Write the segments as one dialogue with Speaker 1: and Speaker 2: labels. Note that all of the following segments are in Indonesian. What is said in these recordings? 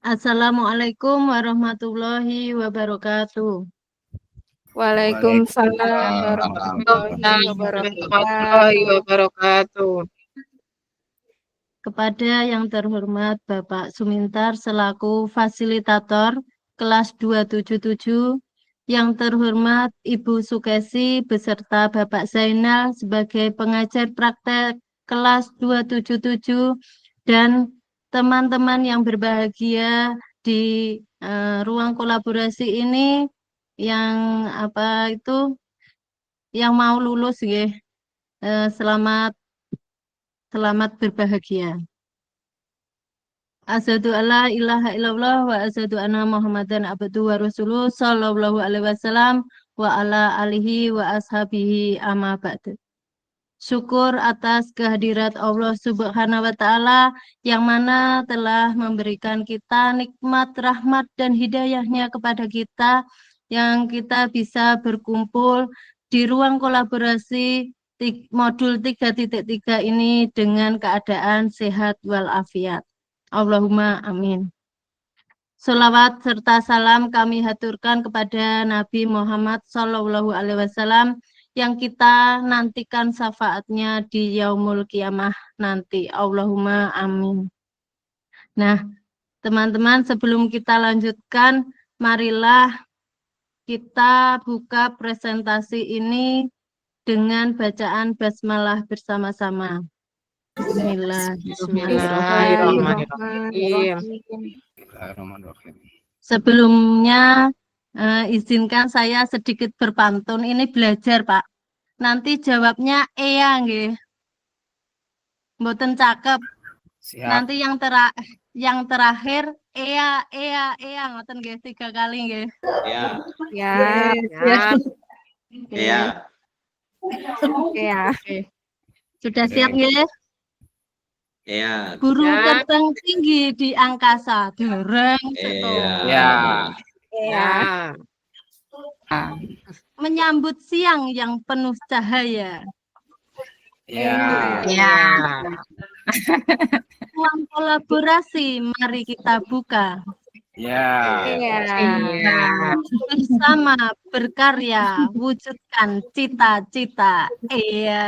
Speaker 1: Assalamualaikum warahmatullahi wabarakatuh.
Speaker 2: Waalaikumsalam warahmatullahi wabarakatuh.
Speaker 1: Kepada yang terhormat Bapak Sumintar selaku fasilitator kelas 277, yang terhormat Ibu Sukesi beserta Bapak Zainal sebagai pengajar praktek kelas 277, dan teman-teman yang berbahagia di ruang kolaborasi ini yang yang mau lulus ya. Selamat berbahagia. Asyhadu alla ilaha illallah wa asyhadu anna Muhammadan abduhu wa rasuluh sallallahu alaihi wasallam wa ala alihi wa ashabihi amma ba'du. Syukur atas kehadirat Allah Subhanahu wa taala yang mana telah memberikan kita nikmat, rahmat dan hidayahnya kepada kita, yang kita bisa berkumpul di ruang kolaborasi modul 3.3 ini dengan keadaan sehat walafiat. Allahumma amin. Sholawat serta salam kami haturkan kepada Nabi Muhammad SAW yang kita nantikan syafaatnya di yaumul kiamah nanti. Allahumma amin. Nah, teman-teman, sebelum kita lanjutkan, marilah kita buka presentasi ini dengan bacaan basmalah bersama-sama.
Speaker 2: Bismillahirrahmanirrahim.
Speaker 1: Sebelumnya izinkan saya sedikit berpantun. Ini belajar, Pak. Nanti jawabnya ya nggih. Mboten cakep.
Speaker 2: Siap.
Speaker 1: Nanti yang terakhir ya ngoten nggih 3 kali nggih.
Speaker 3: Ya.
Speaker 1: Ya.
Speaker 3: Ya.
Speaker 1: Oke. Sudah siap nggih?
Speaker 3: Ya.
Speaker 1: Burung terbang tinggi di angkasa. Dereng
Speaker 3: Ya.
Speaker 1: menyambut siang yang penuh cahaya.
Speaker 2: Ya.
Speaker 1: Ruang kolaborasi, mari kita buka.
Speaker 2: Ya.
Speaker 1: Bersama berkarya, wujudkan cita-cita.
Speaker 2: Iya.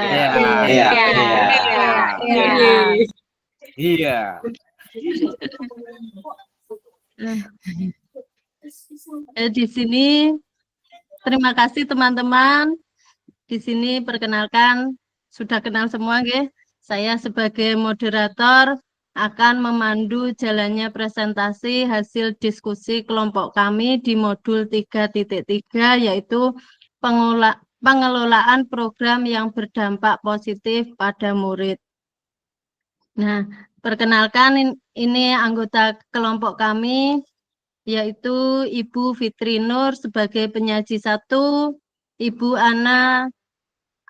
Speaker 1: Di sini terima kasih teman-teman. Di sini perkenalkan, sudah kenal semua nggih. Saya sebagai moderator akan memandu jalannya presentasi hasil diskusi kelompok kami di modul 3.3, yaitu pengelolaan program yang berdampak positif pada murid. Nah, perkenalkan, ini anggota kelompok kami, yaitu Ibu Fitri Nur sebagai penyaji 1, Ibu Ana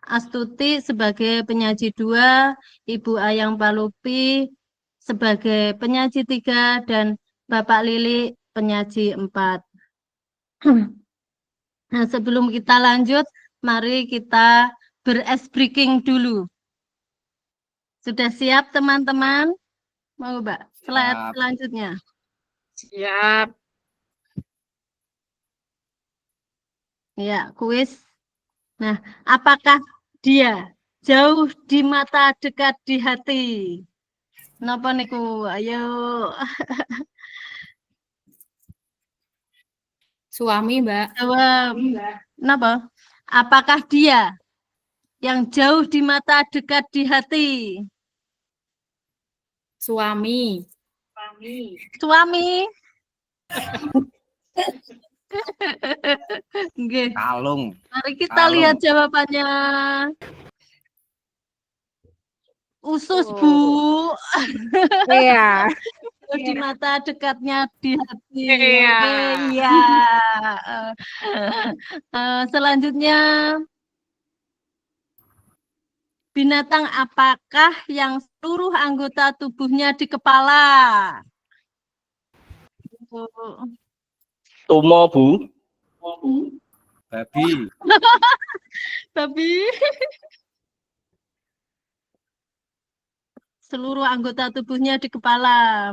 Speaker 1: Astuti sebagai penyaji 2, Ibu Ayang Palupi sebagai penyaji 3, dan Bapak Lili penyaji 4. Nah, sebelum kita lanjut, mari kita ber-ice breaking dulu. Sudah siap teman-teman? Mau Mbak, slide selanjutnya.
Speaker 4: Siap.
Speaker 1: Ya, kuis. Nah, apakah dia jauh di mata, dekat di hati? Napa niku? Ayo.
Speaker 4: Suami, Mbak.
Speaker 1: Jawab. Napa? Apakah dia yang jauh di mata, dekat di hati?
Speaker 4: Suami.
Speaker 1: Suami. Nggih.
Speaker 2: Kalung.
Speaker 1: Mari kita lihat jawabannya. Usus, Bu.
Speaker 4: Iya.
Speaker 1: Di mata, dekatnya di hati.
Speaker 4: Iya.
Speaker 1: Iya. Selanjutnya, binatang apakah yang seluruh anggota tubuhnya di kepala?
Speaker 3: Tumo, Bu.
Speaker 2: Babi.
Speaker 1: Babi. Seluruh anggota tubuhnya di kepala.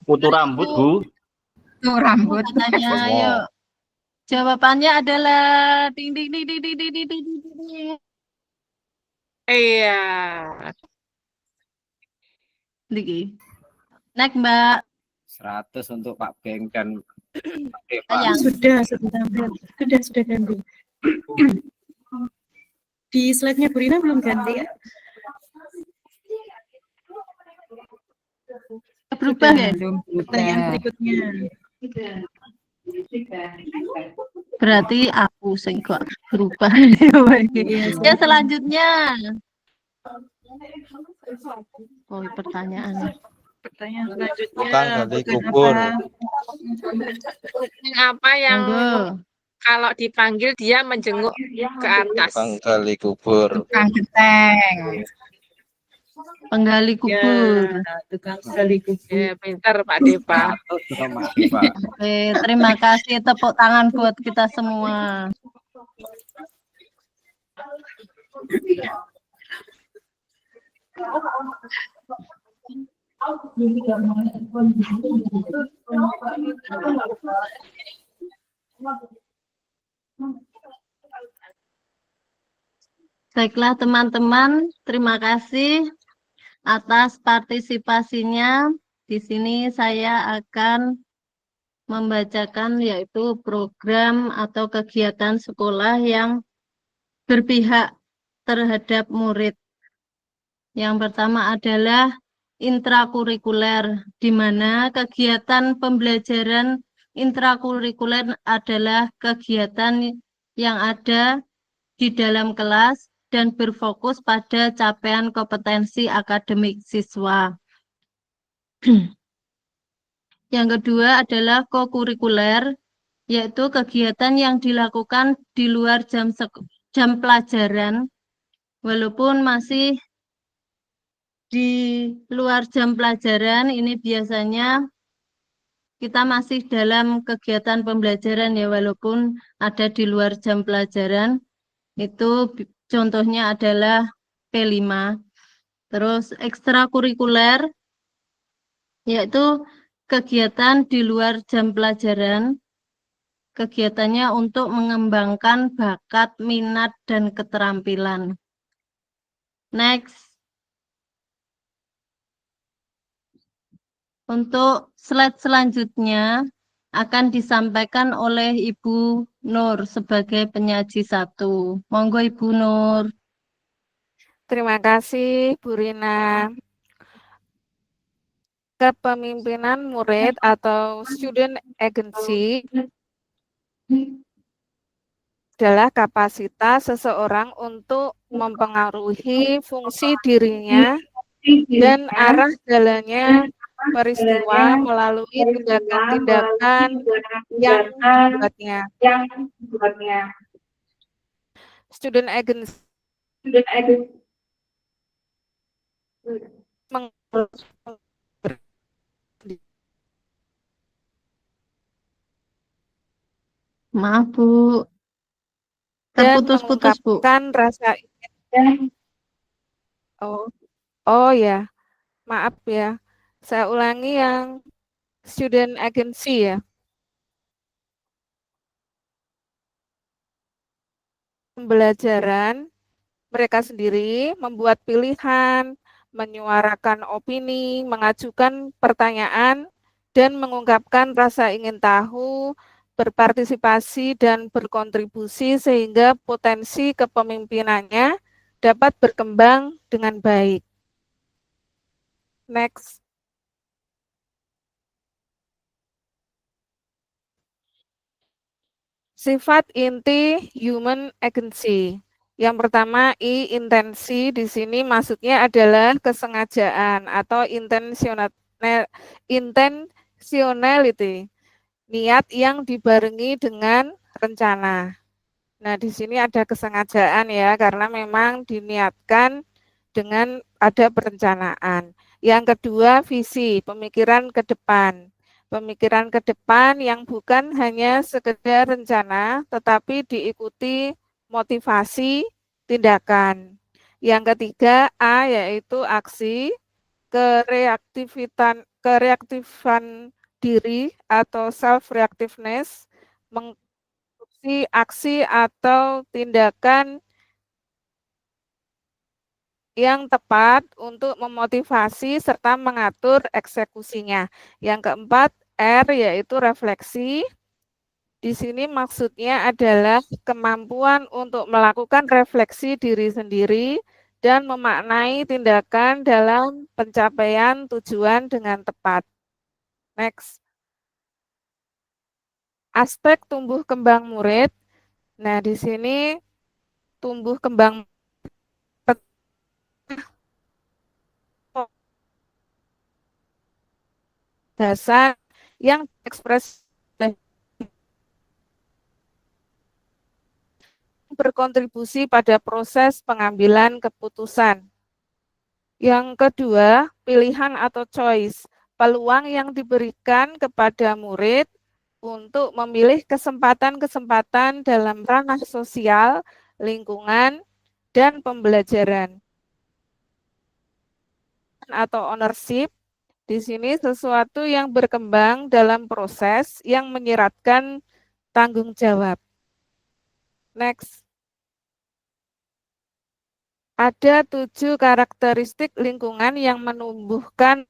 Speaker 5: Kutu rambut, Bu.
Speaker 4: Tuh rambut.
Speaker 1: Katanya, ayo. Jawabannya adalah ding ding ding ding ding ding ding ding ding, ding.
Speaker 4: Iya.
Speaker 1: Niki. Next, Mbak.
Speaker 2: 100 untuk Pak Beng dan Pak Deva.
Speaker 1: Sayang.
Speaker 6: Sudah ganti. Di slide-nya Bu Rina belum ganti ya?
Speaker 1: Berubah ya?
Speaker 6: Pertanyaan berikutnya.
Speaker 1: Berarti aku sing kok berubah. Ya, selanjutnya. Oh, pertanyaan.
Speaker 6: Pertanyaan selanjutnya.
Speaker 5: Tukang gali kubur.
Speaker 4: Apa yang
Speaker 1: Monggo.
Speaker 4: kalau dipanggil dia menjenguk ke atas?
Speaker 5: Tukang gali kubur.
Speaker 4: Tukang genteng.
Speaker 1: Penggali kubur.
Speaker 6: Tukang gali kubur.
Speaker 4: Ya, pintar Pak Deva.
Speaker 2: 100 untuk Pak Deva.
Speaker 1: Oke, terima kasih, tepuk tangan buat kita semua. Baiklah teman-teman, terima kasih atas partisipasinya. Di sini saya akan membacakan yaitu program atau kegiatan sekolah yang berpihak terhadap murid. Yang pertama adalah intrakurikuler, di mana kegiatan pembelajaran intrakurikuler adalah kegiatan yang ada di dalam kelas dan berfokus pada capaian kompetensi akademik siswa. Yang kedua adalah kokurikuler, yaitu kegiatan yang dilakukan di luar jam pelajaran, walaupun masih di luar jam pelajaran, ini biasanya kita masih dalam kegiatan pembelajaran ya, walaupun ada di luar jam pelajaran. Itu contohnya adalah P5. Terus ekstrakurikuler, yaitu kegiatan di luar jam pelajaran. Kegiatannya untuk mengembangkan bakat, minat, dan keterampilan. Next. Untuk slide selanjutnya akan disampaikan oleh Ibu Nur sebagai penyaji 1. Monggo Ibu Nur.
Speaker 7: Terima kasih Bu Rina. Kepemimpinan murid atau student agency adalah kapasitas seseorang untuk mempengaruhi fungsi dirinya dan arah jalannya peristiwa melalui tindakan-tindakan yang dibuatnya. Student agency
Speaker 1: Maaf Bu,
Speaker 7: dan
Speaker 1: terputus-putus Bu.
Speaker 7: mengungkapkan rasa ingin. Oh ya, maaf ya. Saya ulangi yang student agency ya. Pembelajaran mereka sendiri membuat pilihan, menyuarakan opini, mengajukan pertanyaan, dan mengungkapkan rasa ingin tahu, berpartisipasi dan berkontribusi sehingga potensi kepemimpinannya dapat berkembang dengan baik. Next. Sifat inti human agency. Yang pertama, intensi di sini maksudnya adalah kesengajaan atau intentionality. Niat yang dibarengi dengan rencana. Nah, di sini ada kesengajaan ya, karena memang diniatkan dengan ada perencanaan. Yang kedua, visi, pemikiran ke depan. Pemikiran ke depan yang bukan hanya sekedar rencana, tetapi diikuti motivasi tindakan. Yang ketiga, A, yaitu aksi. kereaktifan diri atau self-reactiveness, menginstruksi aksi atau tindakan yang tepat untuk memotivasi serta mengatur eksekusinya. Yang keempat, R yaitu refleksi. Di sini maksudnya adalah kemampuan untuk melakukan refleksi diri sendiri dan memaknai tindakan dalam pencapaian tujuan dengan tepat. Next. Aspek tumbuh kembang murid. Nah, di sini tumbuh kembang dasar yang diekspres berkontribusi pada proses pengambilan keputusan. Yang kedua, pilihan atau choice, peluang yang diberikan kepada murid untuk memilih kesempatan-kesempatan dalam ranah sosial, lingkungan, dan pembelajaran. Atau ownership, di sini sesuatu yang berkembang dalam proses yang menyiratkan tanggung jawab. Next. Ada 7 karakteristik lingkungan yang menumbuhkan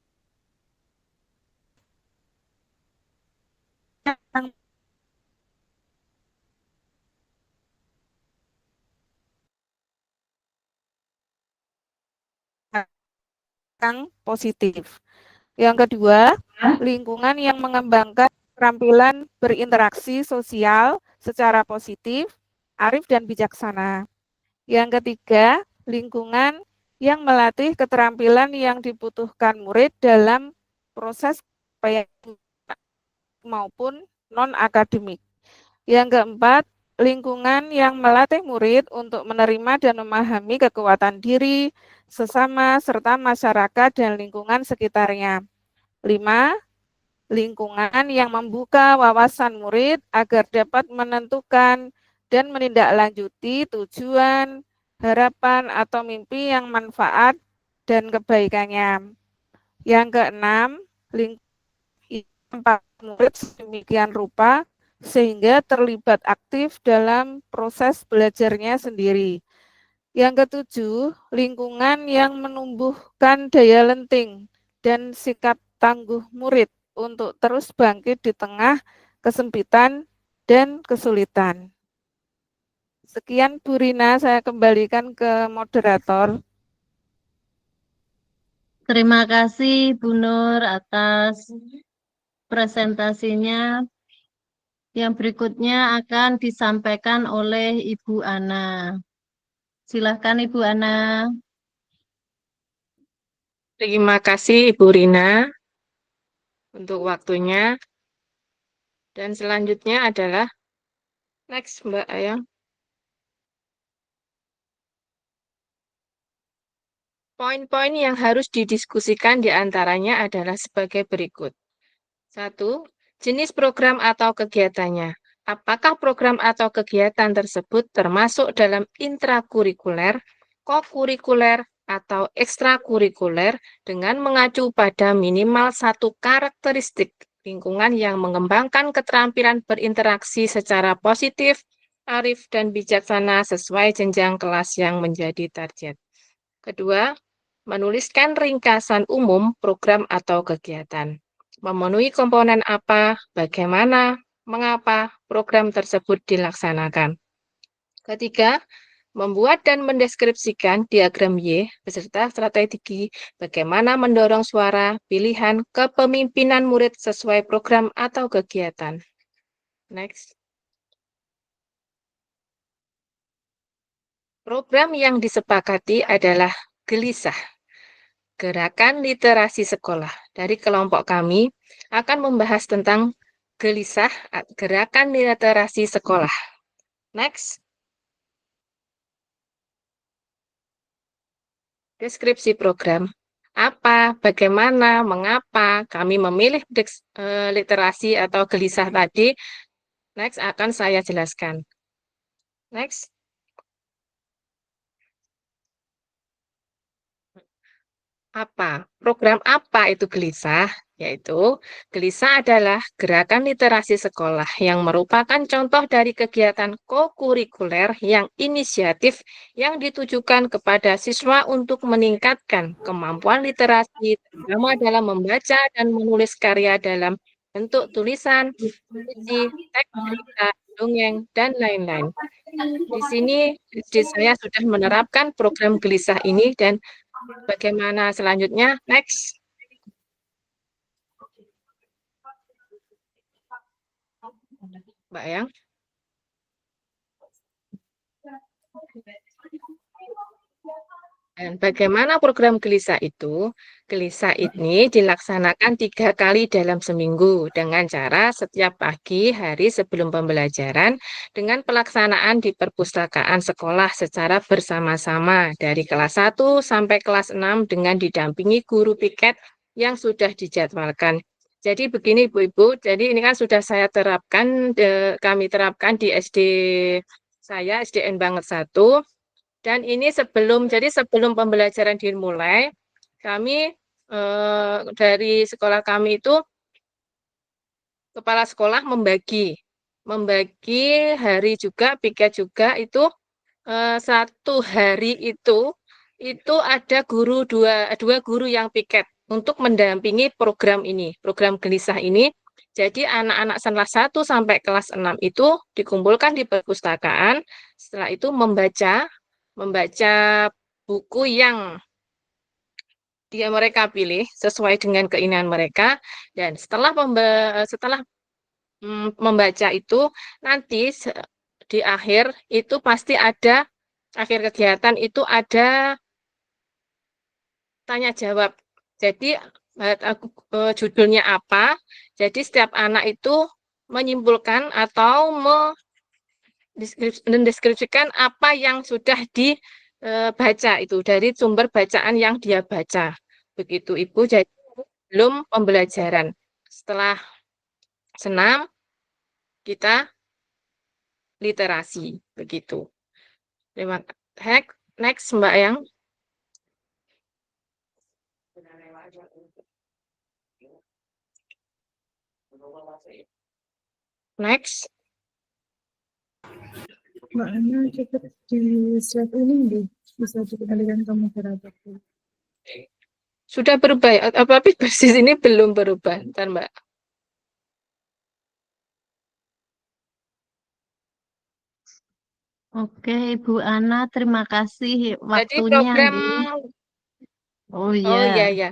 Speaker 7: yang positif. Yang kedua, lingkungan yang mengembangkan keterampilan berinteraksi sosial secara positif, arif dan bijaksana. Yang ketiga, lingkungan yang melatih keterampilan yang dibutuhkan murid dalam proses maupun non-akademik. Yang keempat, lingkungan yang melatih murid untuk menerima dan memahami kekuatan diri, sesama, serta masyarakat dan lingkungan sekitarnya. 5. Lingkungan yang membuka wawasan murid agar dapat menentukan dan menindaklanjuti tujuan, harapan, atau mimpi yang manfaat dan kebaikannya. Yang keenam, lingkungan murid sedemikian rupa sehingga terlibat aktif dalam proses belajarnya sendiri. Yang ketujuh, lingkungan yang menumbuhkan daya lenting dan sikap tangguh murid untuk terus bangkit di tengah kesempitan dan kesulitan. Sekian Bu Rina, saya kembalikan ke moderator.
Speaker 1: Terima kasih Bu Nur atas presentasinya. Yang berikutnya akan disampaikan oleh Ibu Ana. Silahkan Ibu Ana.
Speaker 4: Terima kasih Ibu Rina untuk waktunya. Dan selanjutnya adalah next Mbak Ayang. Poin-poin yang harus didiskusikan diantaranya adalah sebagai berikut. 1. Jenis program atau kegiatannya. Apakah program atau kegiatan tersebut termasuk dalam intrakurikuler, kokurikuler, atau ekstrakurikuler dengan mengacu pada minimal 1 karakteristik lingkungan yang mengembangkan keterampilan berinteraksi secara positif, arif, dan bijaksana sesuai jenjang kelas yang menjadi target. Kedua, menuliskan ringkasan umum program atau kegiatan. Memenuhi komponen apa, bagaimana, mengapa program tersebut dilaksanakan. Ketiga, membuat dan mendeskripsikan diagram Y beserta strategi bagaimana mendorong suara pilihan kepemimpinan murid sesuai program atau kegiatan. Next. Program yang disepakati adalah gelisah. Gerakan literasi sekolah dari kelompok kami akan membahas tentang gelisah gerakan literasi sekolah. Next. Deskripsi program. Apa, bagaimana, mengapa kami memilih literasi atau gelisah tadi. Next akan saya jelaskan. Next. Program apa itu Gelisah? Yaitu, Gelisah adalah gerakan literasi sekolah yang merupakan contoh dari kegiatan kokurikuler yang inisiatif yang ditujukan kepada siswa untuk meningkatkan kemampuan literasi, terutama dalam membaca dan menulis karya dalam bentuk tulisan, puisi, teks cerita, dongeng, dan lain-lain. Di sini saya sudah menerapkan program Gelisah ini dan bagaimana selanjutnya? Next. Mbak Yang. Dan bagaimana program Gelisah itu? Gelisah ini dilaksanakan 3 kali dalam seminggu dengan cara setiap pagi hari sebelum pembelajaran dengan pelaksanaan di perpustakaan sekolah secara bersama-sama dari kelas 1 sampai kelas 6 dengan didampingi guru piket yang sudah dijadwalkan. Jadi begini Ibu-Ibu, jadi ini kan sudah saya terapkan, kami terapkan di SD saya, SDN Banget 1. Dan ini sebelum pembelajaran dimulai, kami dari sekolah kami itu, kepala sekolah membagi hari juga, piket juga itu, 1 hari itu ada dua guru yang piket untuk mendampingi program ini, program Gelisah ini. Jadi anak-anak kelas 1 sampai kelas 6 itu dikumpulkan di perpustakaan, setelah itu membaca buku yang mereka pilih sesuai dengan keinginan mereka, dan setelah membaca itu nanti di akhir itu pasti ada, akhir kegiatan itu ada tanya jawab. Jadi judulnya apa? Jadi setiap anak itu menyimpulkan atau mendeskripsikan apa yang sudah dibaca itu dari sumber bacaan yang dia baca. Begitu Ibu, jadi belum pembelajaran. Setelah senam, kita literasi. Begitu. Terima kasih. Next, Mbak Yang. Next.
Speaker 6: Mbak Ana coba di slide ini deh, bisa dikembalikan ke moderator.
Speaker 4: Sudah berubah ya? Tapi basis ini belum berubah. Bentar, Mbak.
Speaker 1: Oke, Ibu Ana, terima kasih
Speaker 4: Jadi
Speaker 1: waktunya.
Speaker 4: program
Speaker 1: Oh
Speaker 4: Oh
Speaker 1: iya.
Speaker 4: iya.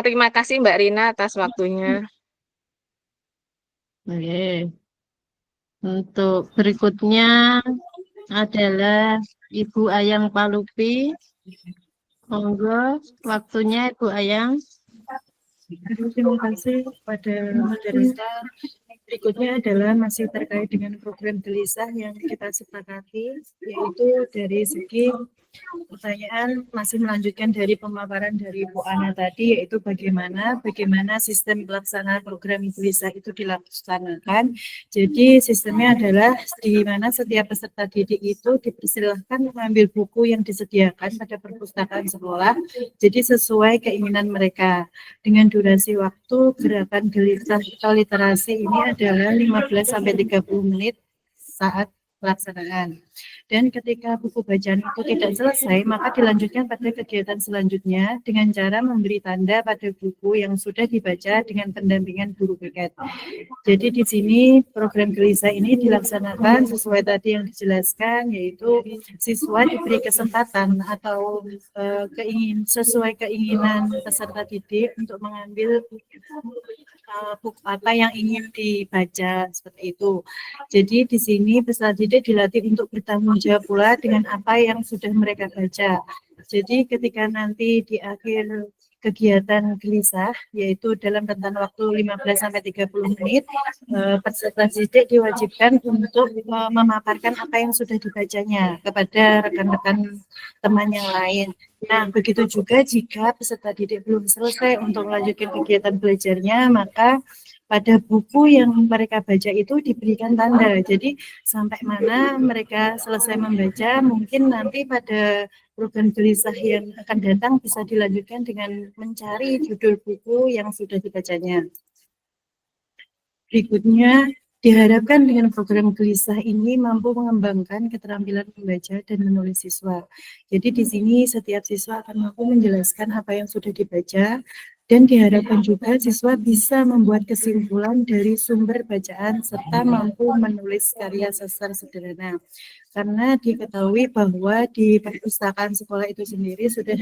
Speaker 4: Terima kasih Mbak Rina atas waktunya.
Speaker 1: Oke. Untuk berikutnya adalah Ibu Ayang Palupi. Monggo, waktunya Ibu Ayang.
Speaker 6: Terima kasih kepada moderator. Berikutnya adalah masih terkait dengan program Gelisah yang kita sepakati, yaitu dari segi pertanyaan masih melanjutkan dari pemaparan dari Bu Ana tadi, yaitu bagaimana sistem pelaksanaan program Gelisah itu dilaksanakan. Jadi sistemnya adalah di mana setiap peserta didik itu dipersilahkan mengambil buku yang disediakan pada perpustakaan sekolah, jadi sesuai keinginan mereka. Dengan durasi waktu gerakan Gelisah atau literasi ini adalah 15-30 menit saat pelaksanaan. Dan ketika buku bacaan itu tidak selesai, maka dilanjutkan pada kegiatan selanjutnya dengan cara memberi tanda pada buku yang sudah dibaca dengan pendampingan guru piket. Jadi di sini program Gelisah ini dilaksanakan sesuai tadi yang dijelaskan, yaitu siswa diberi kesempatan atau sesuai keinginan peserta didik untuk mengambil buku apa yang ingin dibaca, seperti itu. Jadi di sini peserta didik dilatih untuk bertanggung jawab pula dengan apa yang sudah mereka baca. Jadi ketika nanti di akhir kegiatan Gelisah, yaitu dalam rentan waktu 15-30 menit, peserta didik diwajibkan untuk memaparkan apa yang sudah dibacanya kepada rekan-rekan teman yang lain. Nah, begitu juga jika peserta didik belum selesai untuk melanjutkan kegiatan belajarnya, maka pada buku yang mereka baca itu diberikan tanda. Jadi sampai mana mereka selesai membaca, mungkin nanti pada program gelisah yang akan datang bisa dilanjutkan dengan mencari judul buku yang sudah dibacanya. Berikutnya, diharapkan dengan program gelisah ini mampu mengembangkan keterampilan membaca dan menulis siswa. Jadi di sini setiap siswa akan mampu menjelaskan apa yang sudah dibaca, dan diharapkan juga siswa bisa membuat kesimpulan dari sumber bacaan serta mampu menulis karya sastra sederhana. Karena diketahui bahwa di perpustakaan sekolah itu sendiri sudah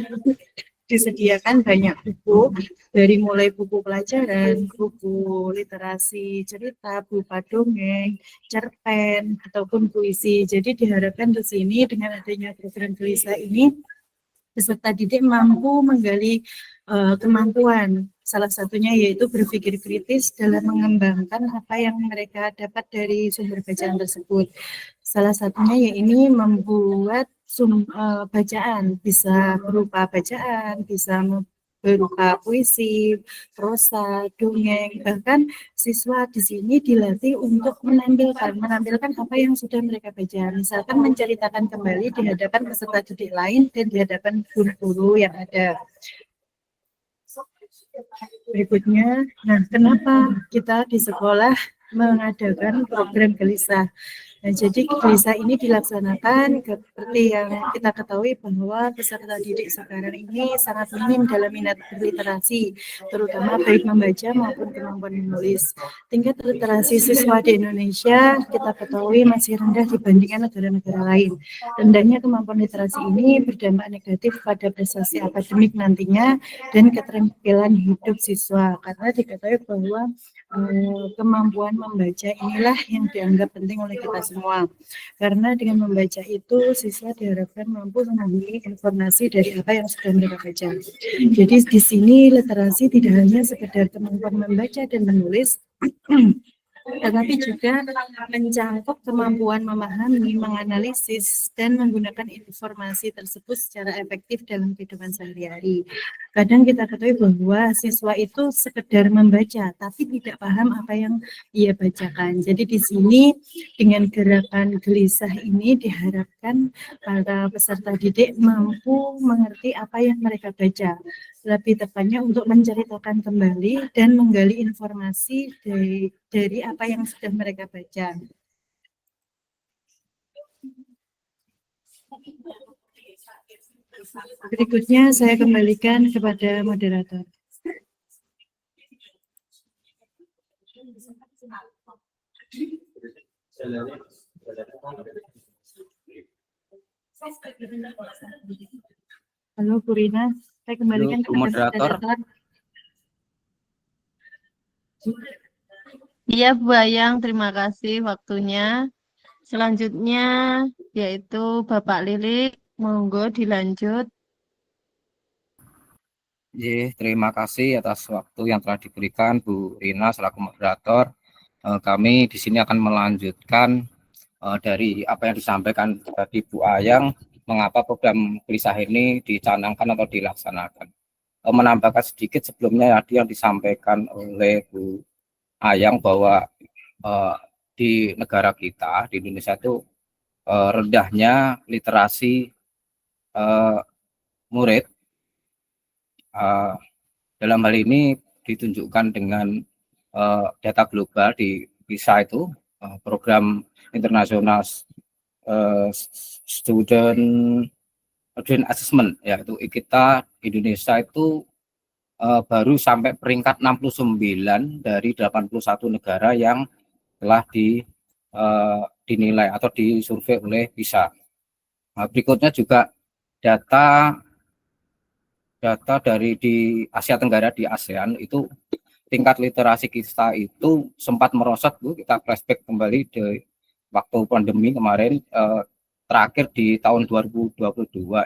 Speaker 6: disediakan banyak buku, dari mulai buku pelajaran, buku literasi cerita, berupa dongeng, cerpen, ataupun puisi. Jadi diharapkan di sini dengan adanya program gelisah ini, peserta didik mampu menggali kemampuan. Salah satunya yaitu berpikir kritis dalam mengembangkan apa yang mereka dapat dari sumber bacaan tersebut. Salah satunya yaitu membuat bacaan, bisa berupa bacaan, bisa berupa puisi, prosa, dongeng, bahkan siswa di sini dilatih untuk menampilkan apa yang sudah mereka baca. Misalkan menceritakan kembali di hadapan peserta didik lain dan di hadapan guru-guru yang ada. Berikutnya, nah kenapa kita di sekolah mengadakan program gelisah? Nah, jadi gelisah ini dilaksanakan seperti yang kita ketahui bahwa peserta didik sekarang ini sangat minim dalam minat berliterasi, terutama baik membaca maupun kemampuan menulis. Tingkat literasi siswa di Indonesia kita ketahui masih rendah dibandingkan negara-negara lain. Rendahnya kemampuan literasi ini berdampak negatif pada prestasi akademik nantinya dan keterampilan hidup siswa, karena diketahui bahwa kemampuan membaca inilah yang dianggap penting oleh kita semua. Karena dengan membaca itu siswa diharapkan mampu memahami informasi dari apa yang sudah mereka baca. Jadi di sini literasi tidak hanya sekedar kemampuan membaca dan menulis, tetapi juga mencakup kemampuan memahami, menganalisis, dan menggunakan informasi tersebut secara efektif dalam kehidupan sehari-hari. Kadang kita ketahui bahwa siswa itu sekedar membaca, tapi tidak paham apa yang ia bacakan. Jadi di sini dengan gerakan gelisah ini diharapkan para peserta didik mampu mengerti apa yang mereka baca. Lebih tepatnya untuk menceritakan kembali dan menggali informasi dari apa yang sudah mereka baca. Berikutnya saya kembalikan kepada moderator. Halo Purina, saya kembalikan
Speaker 2: Halo, Bu Moderator.
Speaker 1: Iya Bu Ayang, terima kasih waktunya. Selanjutnya yaitu Bapak Lilik, monggo dilanjut.
Speaker 2: Terima kasih atas waktu yang telah diberikan Bu Rina selaku moderator. Kami di sini akan melanjutkan dari apa yang disampaikan tadi Bu Ayang, mengapa program gelisah ini dicanangkan atau dilaksanakan. Menambahkan sedikit sebelumnya tadi yang disampaikan oleh Bu Ayang bahwa di negara kita, di Indonesia itu rendahnya literasi murid. Dalam hal ini ditunjukkan dengan data global di PISA itu, program internasional student assessment, yaitu kita Indonesia itu baru sampai peringkat 69 dari 81 negara yang telah dinilai atau disurvei oleh PISA. Nah, berikutnya juga data dari di Asia Tenggara, di ASEAN itu tingkat literasi kita itu sempat merosot Bu, kita flashback kembali di waktu pandemi kemarin, terakhir di tahun 2022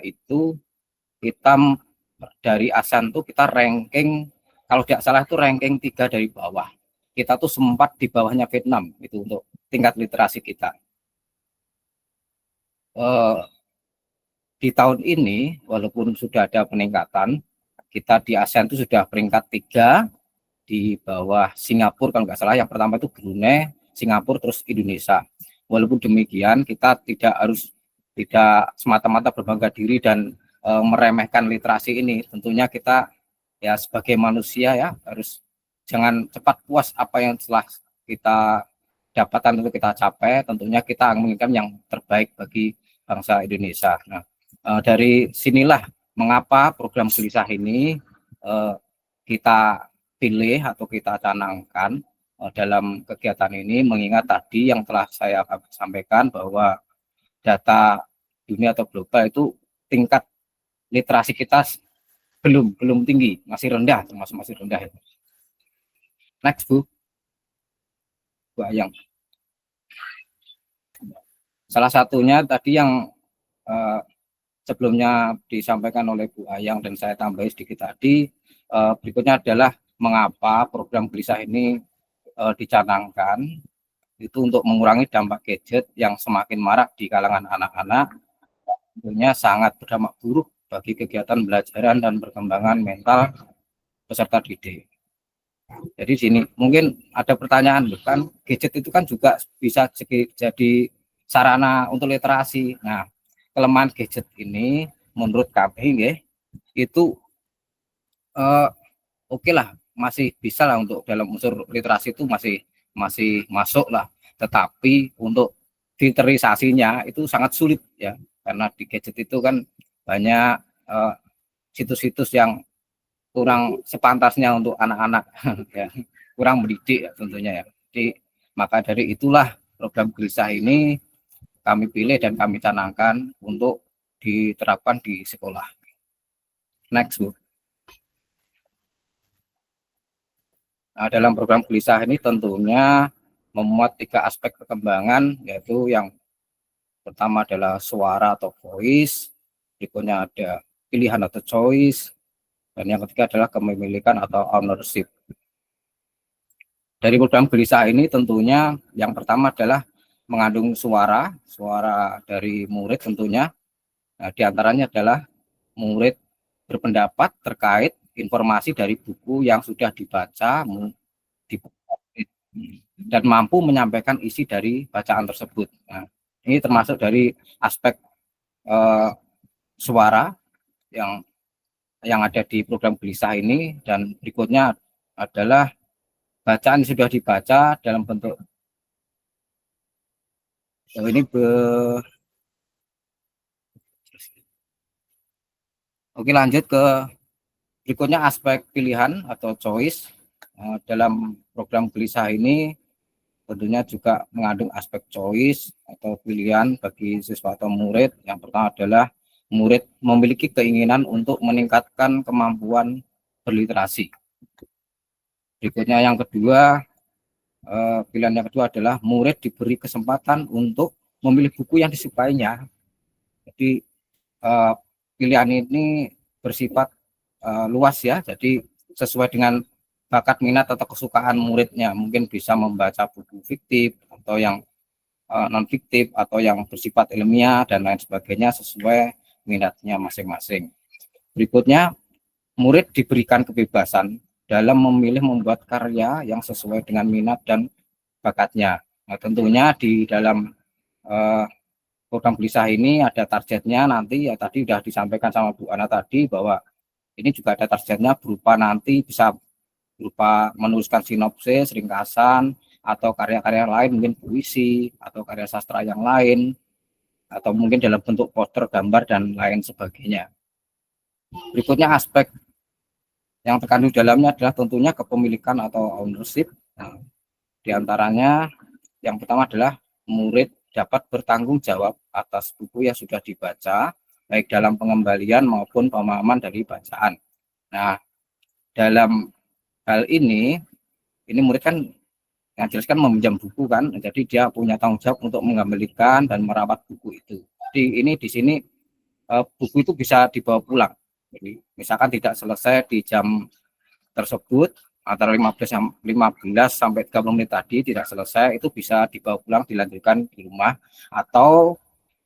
Speaker 2: itu kita dari ASEAN tuh kita ranking, kalau tidak salah itu ranking 3 dari bawah. Kita tuh sempat di bawahnya Vietnam itu untuk tingkat literasi kita. di tahun ini walaupun sudah ada peningkatan, kita di ASEAN itu sudah peringkat 3 di bawah Singapura kalau nggak salah. Yang pertama itu Brunei, Singapura, terus Indonesia. Walaupun demikian kita tidak semata-mata berbangga diri dan meremehkan literasi ini. Tentunya kita ya sebagai manusia ya harus jangan cepat puas apa yang telah kita dapatkan untuk kita capai. Tentunya kita menginginkan yang terbaik bagi bangsa Indonesia. Nah, dari sinilah mengapa program gelisah ini kita pilih atau kita canangkan dalam kegiatan ini, mengingat tadi yang telah saya sampaikan bahwa data dunia atau global itu tingkat literasi kita belum tinggi, masih rendah, termasuk masih rendah. Next, Bu Ayang. Salah satunya tadi yang sebelumnya disampaikan oleh Bu Ayang dan saya tambahi sedikit tadi, berikutnya adalah mengapa program gelisah ini dicanangkan itu untuk mengurangi dampak gadget yang semakin marak di kalangan anak-anak, tentunya sangat berdampak buruk bagi kegiatan belajaran dan perkembangan mental peserta didik. Jadi sini mungkin ada pertanyaan, bukan gadget itu kan juga bisa jadi sarana untuk literasi. Nah, kelemahan gadget ini menurut kami ya, itu oke lah, masih bisa lah untuk dalam unsur literasi itu masih masuk lah. Tetapi untuk filterisasinya itu sangat sulit ya, karena di gadget itu kan banyak situs-situs yang kurang sepantasnya untuk anak-anak ya, kurang mendidik ya, tentunya ya. Jadi maka dari itulah program gelisah ini kami pilih dan kami canangkan untuk diterapkan di sekolah. Next, Bu. Nah, dalam program gelisah ini tentunya memuat 3 aspek perkembangan, yaitu yang pertama adalah suara atau voice, berikutnya ada pilihan atau choice, dan yang ketiga adalah kepemilikan atau ownership. Dari program gelisah ini tentunya yang pertama adalah mengandung suara dari murid tentunya. Nah, diantaranya adalah murid berpendapat terkait informasi dari buku yang sudah dibaca dan mampu menyampaikan isi dari bacaan tersebut. Nah, ini termasuk dari aspek suara yang ada di program gelisah ini, dan berikutnya adalah bacaan sudah dibaca dalam bentuk ini Oke, lanjut ke berikutnya aspek pilihan atau choice. Dalam program gelisah ini tentunya juga mengandung aspek choice atau pilihan bagi siswa atau murid. Yang pertama adalah murid memiliki keinginan untuk meningkatkan kemampuan berliterasi. Berikutnya yang kedua, pilihan yang kedua adalah murid diberi kesempatan untuk memilih buku yang disukainya. Jadi pilihan ini bersifat luas ya, jadi sesuai dengan bakat minat atau kesukaan muridnya. Mungkin bisa membaca buku fiktif atau yang non fiktif atau yang bersifat ilmiah dan lain sebagainya sesuai minatnya masing-masing. Berikutnya, murid diberikan kebebasan dalam memilih membuat karya yang sesuai dengan minat dan bakatnya. Nah, tentunya di dalam program gelisah ini ada targetnya nanti, ya tadi sudah disampaikan sama Bu Ana tadi bahwa ini juga ada targetnya berupa nanti bisa berupa menuliskan sinopsis, ringkasan, atau karya-karya lain, mungkin puisi atau karya sastra yang lain, atau mungkin dalam bentuk poster, gambar, dan lain sebagainya. Berikutnya aspek yang terkandung dalamnya adalah tentunya kepemilikan atau ownership. Nah, diantaranya yang pertama adalah murid dapat bertanggung jawab atas buku yang sudah dibaca, baik dalam pengembalian maupun pemahaman dari bacaan. Nah, dalam hal ini murid kan yang jelas kan meminjam buku kan, jadi dia punya tanggung jawab untuk mengembalikan dan merawat buku itu. Jadi ini di sini buku itu bisa dibawa pulang. Jadi misalkan tidak selesai di jam tersebut antara 15 sampai 30 menit tadi tidak selesai, itu bisa dibawa pulang dilanjutkan di rumah, atau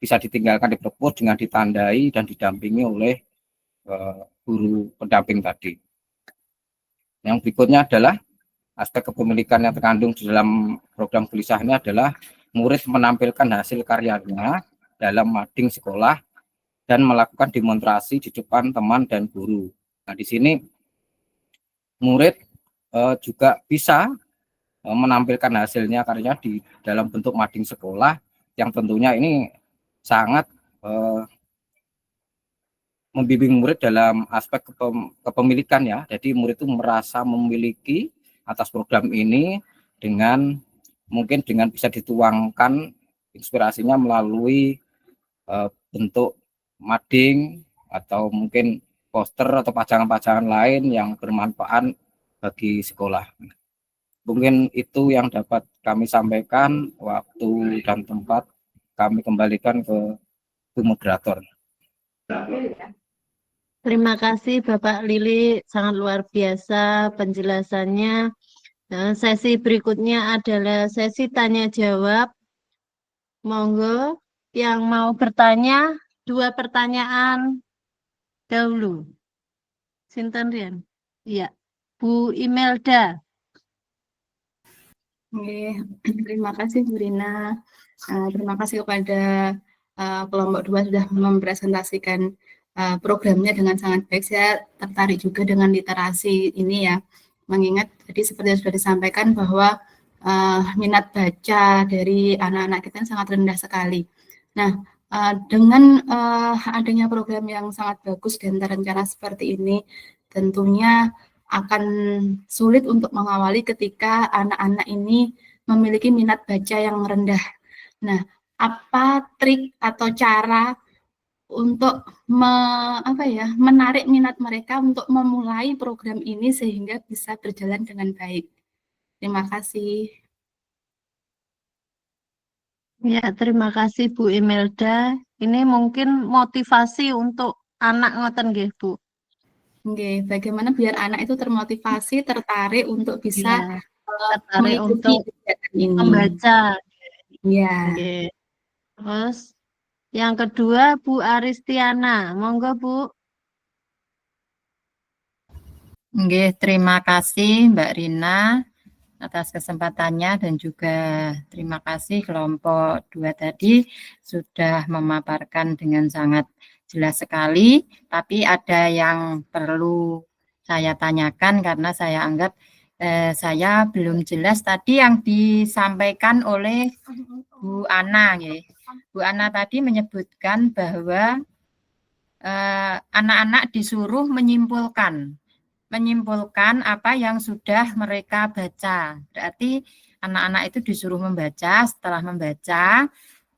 Speaker 2: bisa ditinggalkan di perpus dengan ditandai dan didampingi oleh guru pendamping tadi. Yang berikutnya adalah aspek kepemilikan yang terkandung di dalam program gelisah ini adalah murid menampilkan hasil karyanya dalam mading sekolah dan melakukan demonstrasi di depan teman dan guru. Nah, di sini murid juga bisa menampilkan hasilnya karyanya di dalam bentuk mading sekolah yang tentunya ini sangat membimbing murid dalam aspek kepemilikan ya. Jadi murid itu merasa memiliki atas program ini dengan mungkin dengan bisa dituangkan inspirasinya melalui bentuk mading atau mungkin poster atau pajangan-pajangan lain yang bermanfaat bagi sekolah. Mungkin itu yang dapat kami sampaikan. Waktu dan tempat kami kembalikan ke Bu Moderator.
Speaker 1: Terima kasih Bapak Lili, sangat luar biasa penjelasannya. Nah, sesi berikutnya adalah sesi tanya jawab. Monggo yang mau bertanya 2 pertanyaan dahulu. Sinten Rian? Iya, Bu Imelda.
Speaker 8: Oke, terima kasih Bu Rina. Terima kasih kepada kelompok 2 sudah mempresentasikan programnya dengan sangat baik. Saya tertarik juga dengan literasi ini ya, mengingat tadi seperti yang sudah disampaikan bahwa minat baca dari anak-anak kita sangat rendah sekali. Nah, dengan adanya program yang sangat bagus dan terencana seperti ini, tentunya akan sulit untuk mengawali ketika anak-anak ini memiliki minat baca yang rendah. Nah, apa trik atau cara untuk menarik minat mereka untuk memulai program ini sehingga bisa berjalan dengan baik? Terima kasih.
Speaker 1: Ya, terima kasih Bu Imelda. Ini mungkin motivasi untuk anak ngoten nggih, Bu.
Speaker 8: Oke, bagaimana biar anak itu termotivasi, tertarik untuk bisa
Speaker 1: Ya, tertarik
Speaker 8: mengikuti
Speaker 1: untuk
Speaker 8: kegiatan ini.
Speaker 1: membaca.
Speaker 8: Ya.
Speaker 1: Oke. Terus yang kedua Bu Aristiana, monggo Bu.
Speaker 9: Oke, terima kasih Mbak Rina atas kesempatannya dan juga terima kasih kelompok 2 tadi sudah memaparkan dengan sangat jelas sekali, tapi ada yang perlu saya tanyakan karena saya anggap saya belum jelas tadi yang disampaikan oleh Bu Ana. Bu Ana tadi menyebutkan bahwa anak-anak disuruh menyimpulkan apa yang sudah mereka baca. Berarti anak-anak itu disuruh membaca, setelah membaca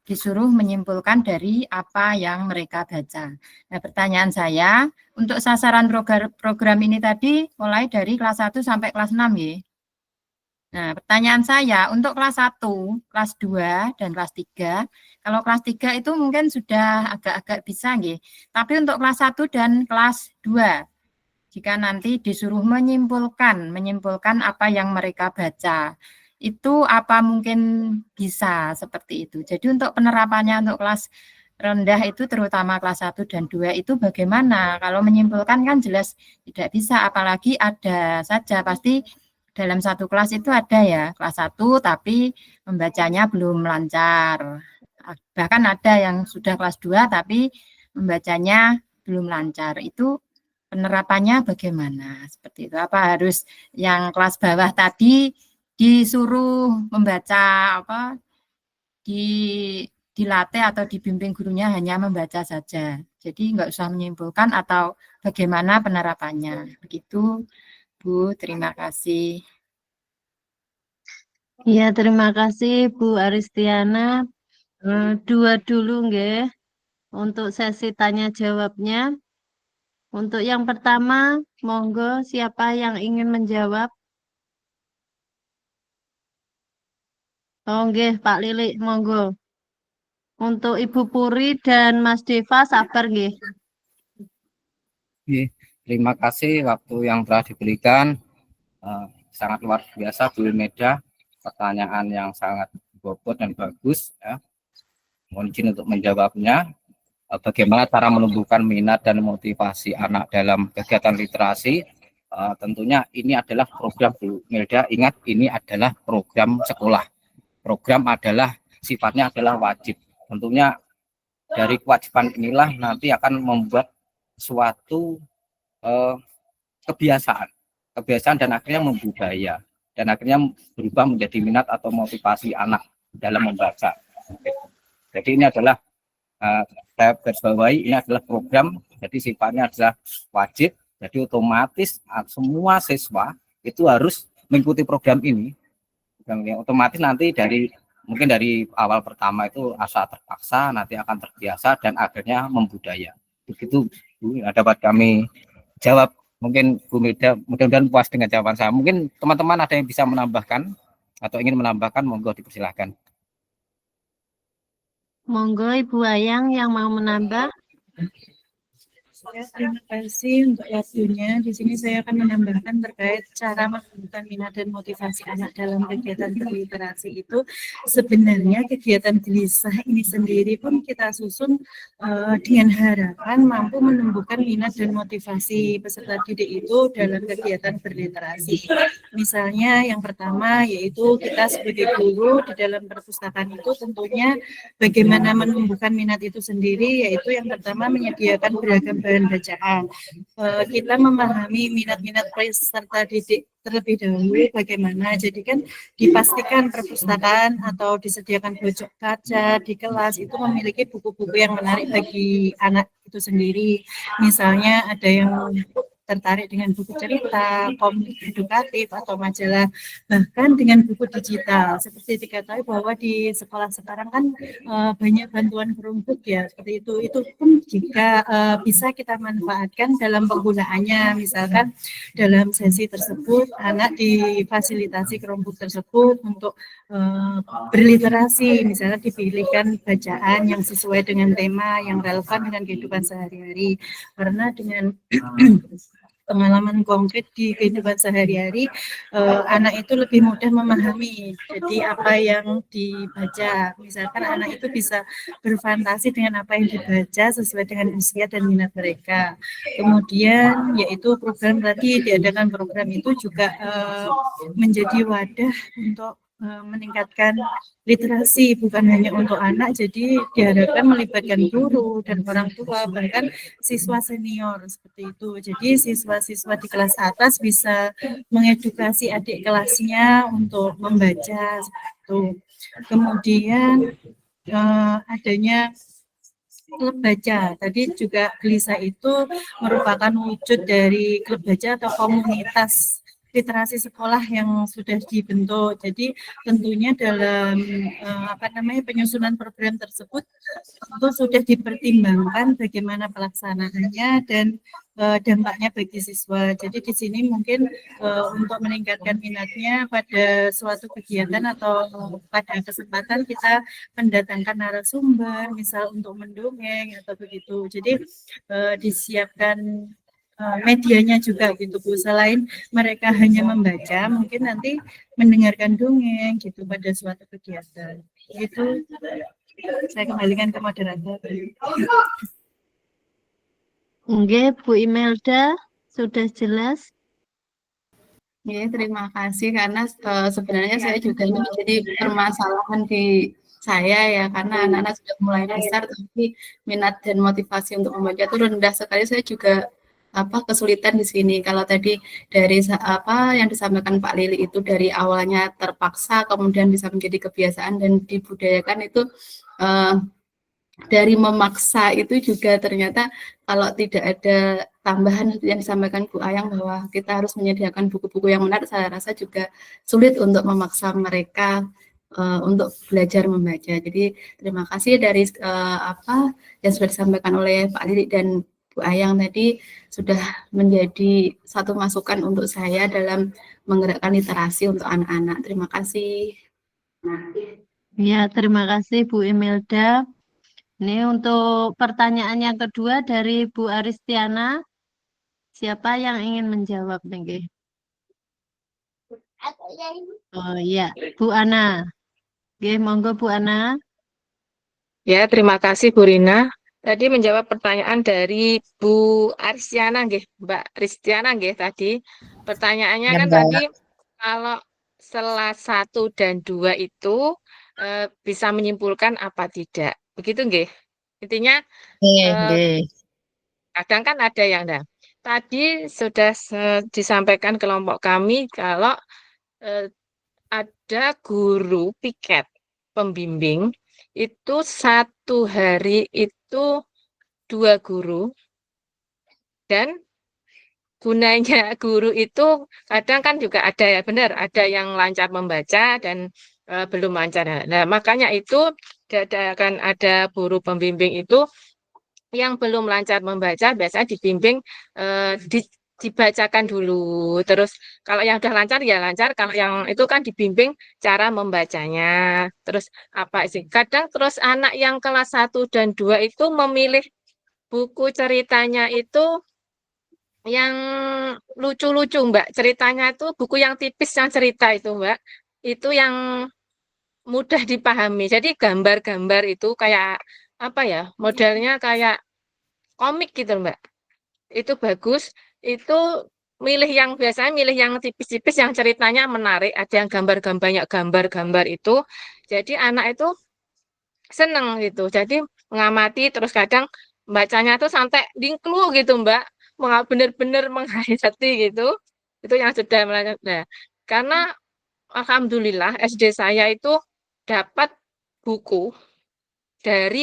Speaker 9: disuruh menyimpulkan dari apa yang mereka baca. Nah, pertanyaan saya, untuk sasaran program ini tadi mulai dari kelas 1 sampai kelas 6 ya. Nah, pertanyaan saya, untuk kelas 1, kelas 2, dan kelas 3, kalau kelas 3 itu mungkin sudah agak-agak bisa ya. Tapi untuk kelas 1 dan kelas 2, jika nanti disuruh menyimpulkan apa yang mereka baca, itu apa mungkin bisa seperti itu. Jadi untuk penerapannya untuk kelas rendah itu terutama kelas 1 dan 2 itu bagaimana? Kalau menyimpulkan kan jelas tidak bisa, apalagi ada saja pasti dalam satu kelas itu ada ya kelas 1 tapi membacanya belum lancar. Bahkan ada yang sudah kelas 2 tapi membacanya belum lancar. Itu penerapannya bagaimana? Seperti itu. Apa harus yang kelas bawah tadi disuruh membaca dilatih atau dibimbing gurunya hanya membaca saja. Jadi nggak usah menyimpulkan atau bagaimana penerapannya. Begitu Bu, terima kasih.
Speaker 1: Ya, terima kasih Bu Aristiana. 2 dulu nggih untuk sesi tanya jawabnya. Untuk yang pertama, monggo siapa yang ingin menjawab? Oh nggih, Pak Lili, monggo. Untuk Ibu Puri dan Mas Deva sabar nggih.
Speaker 2: Terima kasih waktu yang telah diberikan. Sangat luar biasa Bu Meda, pertanyaan yang sangat bobot dan bagus ya. Mohon izin untuk menjawabnya. Bagaimana cara menumbuhkan minat dan motivasi anak dalam kegiatan literasi? Tentunya ini adalah program Bu Melda. Ingat, ini adalah program sekolah. Program adalah sifatnya adalah wajib. Tentunya dari kewajiban inilah nanti akan membuat suatu kebiasaan dan akhirnya membudaya dan akhirnya berubah menjadi minat atau motivasi anak dalam membaca. Jadi ini adalah saya garisbawahi, ini adalah program, jadi sifatnya adalah wajib, jadi otomatis semua siswa itu harus mengikuti program ini. Otomatis nanti mungkin dari awal pertama itu asa terpaksa, nanti akan terbiasa dan akhirnya membudaya. Begitu Bu, dapat kami jawab. Mungkin Bu Melda mudah-mudahan puas dengan jawaban saya. Mungkin teman-teman ada yang bisa menambahkan atau ingin menambahkan, monggo dipersilahkan.
Speaker 1: Monggo Ibu Ayang yang mau menambah.
Speaker 6: Ya, terima kasih untuk waktunya. Di sini saya akan menambahkan terkait cara menumbuhkan minat dan motivasi anak dalam kegiatan berliterasi itu. Sebenarnya kegiatan gelisah ini sendiri pun kita susun dengan harapan mampu menumbuhkan minat dan motivasi peserta didik itu dalam kegiatan berliterasi. Misalnya yang pertama yaitu kita sebagai guru di dalam perpustakaan itu tentunya bagaimana menumbuhkan minat itu sendiri, yaitu yang pertama menyediakan beragam bahan bacaan. Kita memahami minat-minat peserta didik terlebih dahulu bagaimana. Jadi kan dipastikan perpustakaan atau disediakan pojok kaca di kelas itu memiliki buku-buku yang menarik bagi anak itu sendiri. Misalnya ada yang tertarik dengan buku cerita, komik edukatif, atau majalah, bahkan dengan buku digital. Seperti diketahui bahwa di sekolah sekarang kan banyak bantuan Chromebook ya, seperti itu. Itu pun jika bisa kita manfaatkan dalam penggunaannya, misalkan dalam sesi tersebut anak difasilitasi Chromebook tersebut untuk berliterasi, misalnya dipilihkan bacaan yang sesuai dengan tema yang relevan dengan kehidupan sehari-hari. Karena dengan pengalaman konkret di kehidupan sehari-hari, anak itu lebih mudah memahami. Jadi apa yang dibaca, misalkan anak itu bisa berfantasi dengan apa yang dibaca sesuai dengan usia dan minat mereka. Kemudian yaitu program tadi diadakan program itu juga menjadi wadah untuk meningkatkan literasi bukan hanya untuk anak, jadi diharapkan melibatkan guru dan orang tua bahkan siswa senior seperti itu. Jadi siswa-siswa di kelas atas bisa mengedukasi adik kelasnya untuk membaca seperti itu. Kemudian adanya klub baca. Tadi juga Gelisah itu merupakan wujud dari klub baca atau komunitas literasi sekolah yang sudah dibentuk. Jadi tentunya dalam penyusunan program tersebut itu sudah dipertimbangkan bagaimana pelaksanaannya dan dampaknya bagi siswa. Jadi di sini mungkin untuk meningkatkan minatnya pada suatu kegiatan atau pada kesempatan kita mendatangkan narasumber, misal untuk mendongeng atau begitu. Jadi disiapkan medianya juga gitu Bu. Selain mereka hanya membaca, mungkin nanti mendengarkan dongeng gitu pada suatu kegiatan. Itu saya kembalikan ke moderator.
Speaker 1: Oke, Bu Imelda sudah jelas.
Speaker 8: Ya, terima kasih karena sebenarnya saya juga ini menjadi permasalahan di saya ya, karena anak-anak sudah mulai besar tapi minat dan motivasi untuk membaca itu rendah sekali. Saya juga kesulitan di sini. Kalau tadi dari yang disampaikan Pak Lili itu dari awalnya terpaksa kemudian bisa menjadi kebiasaan dan dibudayakan itu dari memaksa itu juga ternyata kalau tidak ada tambahan yang disampaikan Bu Ayang bahwa kita harus menyediakan buku-buku yang menarik, saya rasa juga sulit untuk memaksa mereka untuk belajar membaca. Jadi terima kasih dari yang sudah disampaikan oleh Pak Lili dan Bu Ayang tadi sudah menjadi satu masukan untuk saya dalam menggerakkan literasi untuk anak-anak. Terima kasih.
Speaker 1: Ya, terima kasih Bu Imelda. Ini untuk pertanyaan yang kedua dari Bu Aristiana. Siapa yang ingin menjawab nih? Oh iya, Bu Ana. Oke, monggo Bu Ana.
Speaker 4: Ya, terima kasih Bu Rina. Tadi menjawab pertanyaan dari Bu Aristiana, nggih, Mbak Ristiana, nggih, tadi. Pertanyaannya
Speaker 9: Ya,
Speaker 4: kan
Speaker 9: Mbak.
Speaker 4: tadi kalau sela 1 dan 2 itu bisa menyimpulkan apa tidak. Begitu, nggih. Intinya
Speaker 9: Nggih,
Speaker 4: eh,
Speaker 9: nggih.
Speaker 4: kadang kan ada yang tadi sudah disampaikan kelompok kami kalau ada guru piket pembimbing itu 1 hari itu 2 guru, dan gunanya guru itu kadang kan juga ada ya, benar, ada yang lancar membaca dan belum lancar. Nah, makanya itu akan ada guru pembimbing itu yang belum lancar membaca biasanya dibimbing dibacakan dulu. Terus kalau yang udah lancar ya lancar, kalau yang itu kan dibimbing cara membacanya. Terus apa sih? Kadang terus anak yang kelas 1 dan 2 itu memilih buku ceritanya itu yang lucu-lucu, Mbak. Ceritanya itu buku yang tipis yang cerita itu, Mbak. Itu yang mudah dipahami. Jadi gambar-gambar itu kayak apa ya? Modelnya kayak komik gitu, Mbak. Itu bagus. Itu biasanya milih yang tipis-tipis yang ceritanya menarik, ada yang banyak gambar-gambar itu. Jadi anak itu seneng gitu. Jadi mengamati terus kadang bacanya tuh sampai dingklu gitu, Mbak. Benar-benar menghayati gitu. Itu yang sudah melanjut. Nah, karena alhamdulillah SD saya itu dapat buku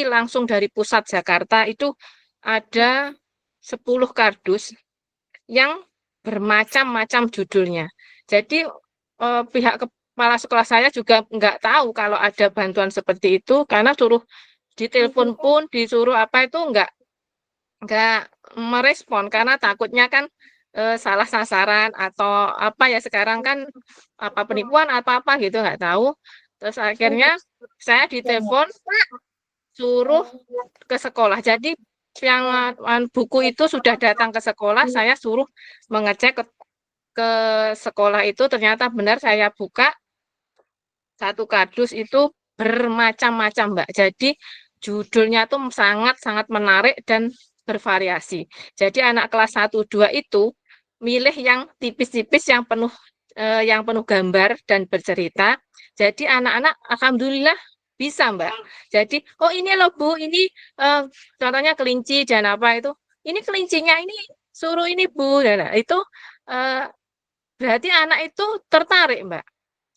Speaker 4: langsung dari pusat Jakarta itu ada 10 kardus yang bermacam-macam judulnya. Jadi pihak kepala sekolah saya juga nggak tahu kalau ada bantuan seperti itu karena suruh ditelepon pun disuruh apa itu nggak merespon karena takutnya kan salah sasaran atau apa ya, sekarang kan apa penipuan apa gitu nggak tahu. Terus akhirnya saya ditelepon suruh ke sekolah. Jadi yang buku itu sudah datang ke sekolah, saya suruh mengecek ke sekolah itu, ternyata benar saya buka 1 kardus itu bermacam-macam, Mbak. Jadi judulnya tuh sangat-sangat menarik dan bervariasi. Jadi anak kelas 1, 2 itu milih yang tipis-tipis yang penuh gambar dan bercerita. Jadi anak-anak alhamdulillah bisa, Mbak. Jadi, oh ini loh Bu, ini contohnya kelinci dan apa itu. Ini kelincinya ini suruh ini Bu. Nah, itu berarti anak itu tertarik, Mbak.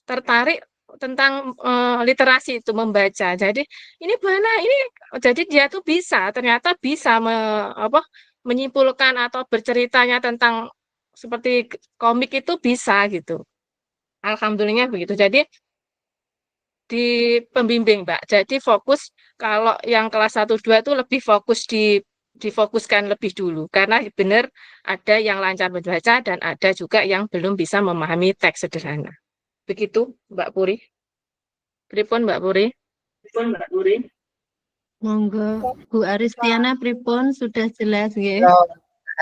Speaker 4: Tertarik tentang literasi itu membaca. Jadi ini mana ini, jadi dia tuh ternyata bisa menyimpulkan atau berceritanya tentang seperti komik itu bisa gitu. Alhamdulillah begitu. Jadi di pembimbing, Mbak. Jadi fokus kalau yang kelas 1 2 itu lebih fokus difokuskan lebih dulu karena benar ada yang lancar membaca dan ada juga yang belum bisa memahami teks sederhana. Begitu, Mbak Puri. Pripun, Mbak Puri?
Speaker 1: Monggo Bu Aristiana pripun sudah jelas nggih.
Speaker 9: Oh,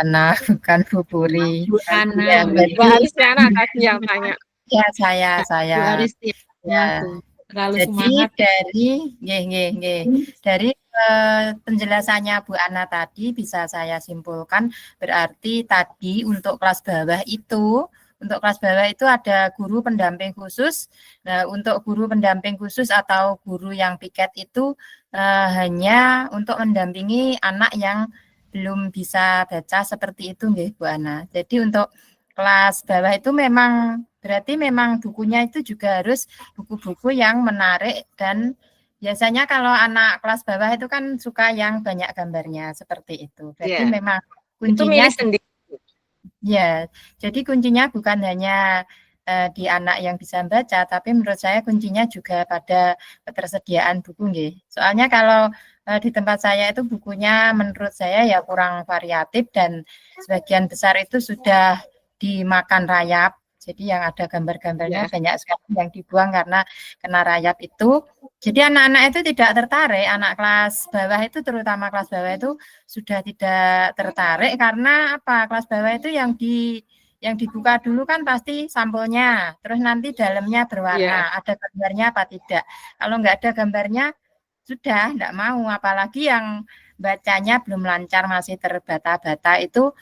Speaker 9: Ana, bukan Bu Puri.
Speaker 4: Bu Ana.
Speaker 9: Ya,
Speaker 4: Mbak Aristiana tadi yang tanya.
Speaker 9: Ya,
Speaker 1: Bu
Speaker 9: saya.
Speaker 1: Aristiana.
Speaker 9: Ya.
Speaker 4: Terlalu
Speaker 9: Jadi
Speaker 4: semangat.
Speaker 9: dari penjelasannya Bu Ana tadi bisa saya simpulkan berarti tadi untuk kelas bawah itu ada guru pendamping khusus. Nah, untuk guru pendamping khusus atau guru yang piket itu hanya untuk mendampingi anak yang belum bisa baca seperti itu nggih Bu Ana. Jadi untuk kelas bawah itu berarti memang bukunya itu juga harus buku-buku yang menarik, dan biasanya kalau anak kelas bawah itu kan suka yang banyak gambarnya seperti itu. Berarti memang kuncinya
Speaker 4: sendiri.
Speaker 9: Ya, jadi kuncinya bukan hanya di anak yang bisa baca, tapi menurut saya kuncinya juga pada ketersediaan buku nggih. Soalnya kalau di tempat saya itu bukunya menurut saya ya kurang variatif dan sebagian besar itu sudah dimakan rayap. Jadi yang ada gambar-gambarnya banyak sekali yang dibuang karena kena rayap itu. Jadi anak-anak itu tidak tertarik, anak kelas bawah itu terutama kelas bawah itu sudah tidak tertarik karena apa? Kelas bawah itu yang dibuka dulu kan pasti sampulnya, terus nanti dalamnya berwarna, ada gambarnya apa tidak. Kalau nggak ada gambarnya sudah tidak mau, apalagi yang bacanya belum lancar masih terbata-bata itu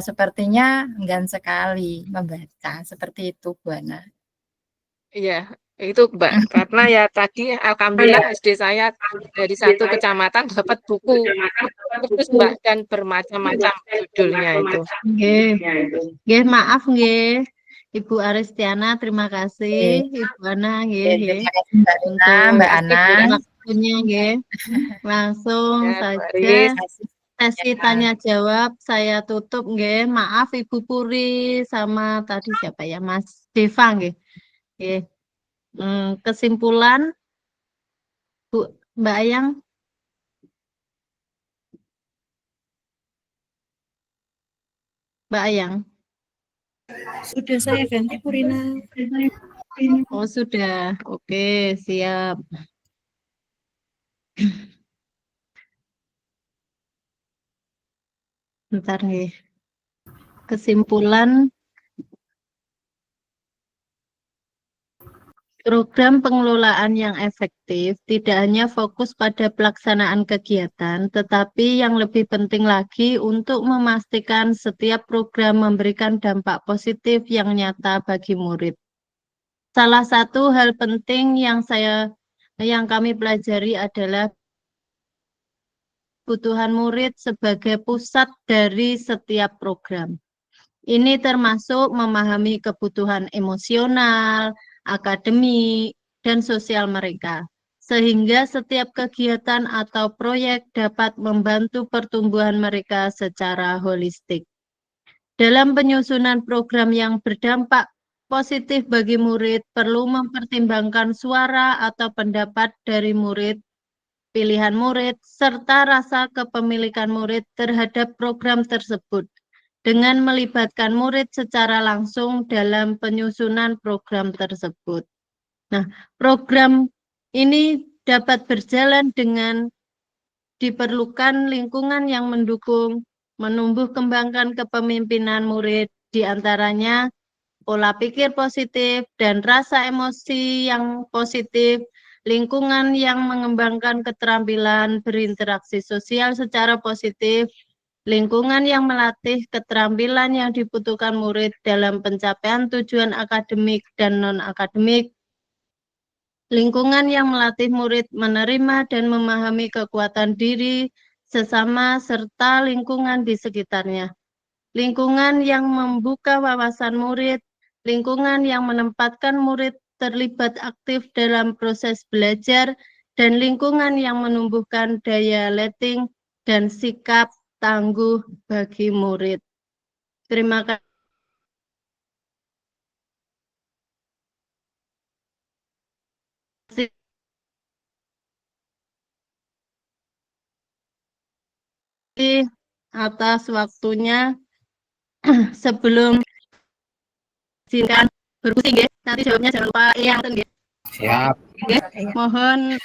Speaker 9: sepertinya enggan sekali membaca seperti itu Bu Ana.
Speaker 4: Iya, itu Mbak. Karena ya tadi alhamdulillah SD saya dari satu kecamatan dapat buku terus Mbak dan bermacam-macam judulnya itu.
Speaker 1: Nggih. Nggih, maaf nggih. Ibu Aristiana, terima kasih. Ibu Ana, nggih, nggih.
Speaker 9: Terima kasih Mbak Rina,
Speaker 1: Untuk
Speaker 9: Mbak Ana.
Speaker 1: waktunya, nggih. Langsung
Speaker 4: Ya, Bu
Speaker 1: saja
Speaker 4: Aris.
Speaker 1: sesi tanya jawab saya tutup, nggih. Maaf Ibu Puri sama tadi siapa ya, Mas Deva, nggih. Nggih. Kesimpulan Bu Mbak Ayang. Mbak Ayang.
Speaker 6: Sudah saya ganti Purina.
Speaker 1: Oh, sudah. Oke, siap. Bentar nih. Kesimpulan program pengelolaan yang efektif tidak hanya fokus pada pelaksanaan kegiatan, tetapi yang lebih penting lagi untuk memastikan setiap program memberikan dampak positif yang nyata bagi murid. Salah satu hal penting yang kami pelajari adalah kebutuhan murid sebagai pusat dari setiap program. Ini termasuk memahami kebutuhan emosional, akademik, dan sosial mereka, sehingga setiap kegiatan atau proyek dapat membantu pertumbuhan mereka secara holistik. Dalam penyusunan program yang berdampak positif bagi murid, perlu mempertimbangkan suara atau pendapat dari murid, pilihan murid, serta rasa kepemilikan murid terhadap program tersebut, dengan melibatkan murid secara langsung dalam penyusunan program tersebut. Nah, program ini dapat berjalan dengan diperlukan lingkungan yang mendukung, menumbuh kembangkan kepemimpinan murid, diantaranya pola pikir positif dan rasa emosi yang positif, lingkungan yang mengembangkan keterampilan berinteraksi sosial secara positif, lingkungan yang melatih keterampilan yang dibutuhkan murid dalam pencapaian tujuan akademik dan non-akademik, lingkungan yang melatih murid menerima dan memahami kekuatan diri sesama serta lingkungan di sekitarnya, lingkungan yang membuka wawasan murid, lingkungan yang menempatkan murid terlibat aktif dalam proses belajar, dan lingkungan yang menumbuhkan daya letting dan sikap tangguh bagi murid. Terima kasih. Atas waktunya. Sebelum silakan berkusi nggih, nanti jawabnya jangan lupa yang nggih.
Speaker 2: Siap.
Speaker 1: Nggih, mohon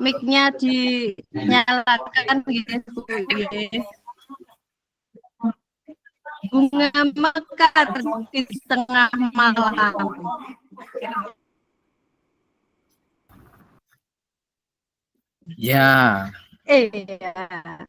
Speaker 1: mic-nya dinyalakan nggih, Bu. Nggih. Bunga mekar di tengah malam.
Speaker 2: Ya.
Speaker 1: Iya.